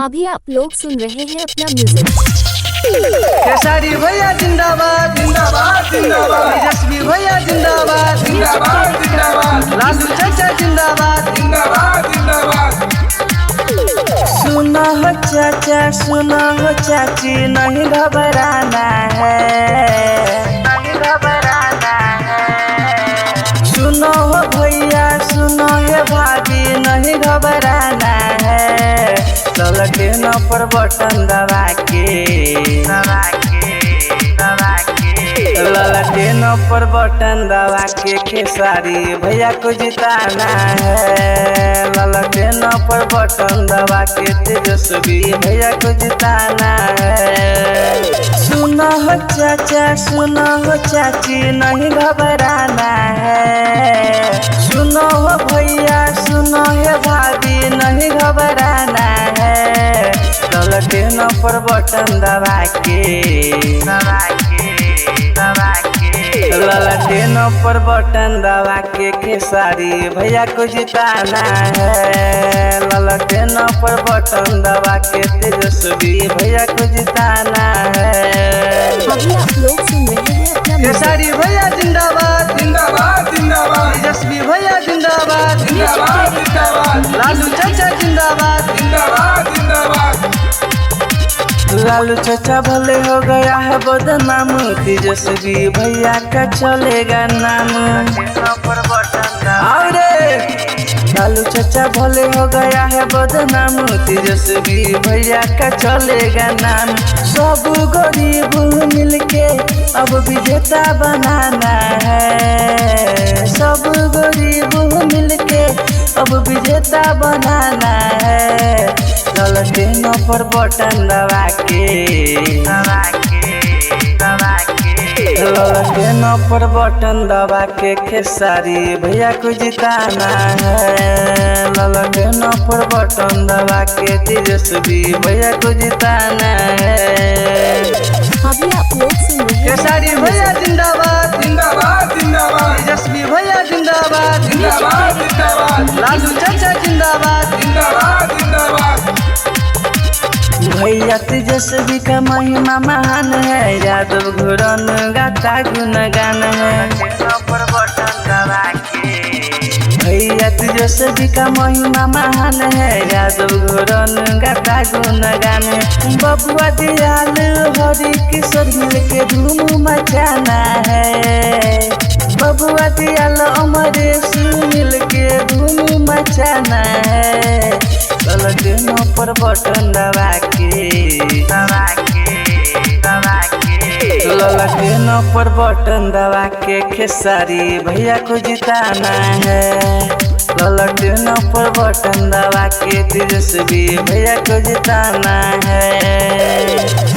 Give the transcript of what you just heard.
अभी आप लोग सुन रहे हैं अपना म्यूजिक। केसरी भैया जिंदाबाद जिंदाबाद जिंदाबाद, तेजस्वी भैया जिंदाबाद जिंदाबाद जिंदाबाद, लालू चाचा जिंदाबाद जिंदाबाद जिंदाबाद। सुनो हो चाचा सुनो हो चाची, नहीं घबराना है, नहीं घबराना है। सुनो हो भैया सुनो हे भाभी, नहीं घबराना है। चलते न पर बटन दबा के ललटे न पर बटन दबा के खेसारी भैया को जिताना है। ललटे न पर बटन दबा के तेजस्वी भैया को जिताना है। सुनो हो चाचा सुनो हो चाची, नहीं घबराना है। सुनो हो भैया सुनो हे भाभी, नहीं घबराना है। ललटे न पर बटन दबा के ललटे न पर बटन दबा के खेसारी भैया को जिताना है। ललटे न पर बटन दबा के तेजस्वी भैया को जिताना है। अभी आप लोग सुन रहे हैं अपना म्यूजिक। केसरी भैया जिंदाबाद जिंदाबाद जिंदाबाद, तेजस्वी भैया जिंदाबाद जिंदाबाद जिंदाबाद, लालू चाचा जिंदाबाद जिंदाबाद जिंदाबाद। लालू चाचा भले हो गया है बदनाम, तेजस्वी भैया का चलेगा नाम। और लालू चाचा भले हो गया है बदनाम, तेजस्वी भैया का चलेगा नाम। सब गरीब मिलके अब विजेता बनाना है। सब गरीब मिलके अब विजेता बनाना है। ललटे न पर बटन दबा के ललटे न पर बटन दबा के खेसारी भैया को जिताना है। ललटे न पर बटन दबा के तेजस्वी भैया को जिताना है। अभी आप लोग सुन रहे हैं केसरी भैया जिंदाबाद जिंदाबाद जिंदाबाद, तेजस्वी भैया जिंदाबाद जिंदाबाद जिंदाबाद, लालू चाचा जिंदाबाद जिंदाबाद जिंदाबाद। भैया तेजस्वी का महिमा महान है, यादव घुरन गाता गुणगान है। भैया तेजस्वी का महिमा महान है, यादव घुरन गाता गुणगान है। बबुआ दयाल हरि किशोर मिलके धूम मचाना है। बबुआ दयाल अमरेश मिलके धूम मचाना है। ललटे न पर बटन दबा के ललटे न पर बटन दबा के खेसारी भैया को जिताना है। ललटे न पर बटन दबा के तेजस्वी भैया को जिताना है।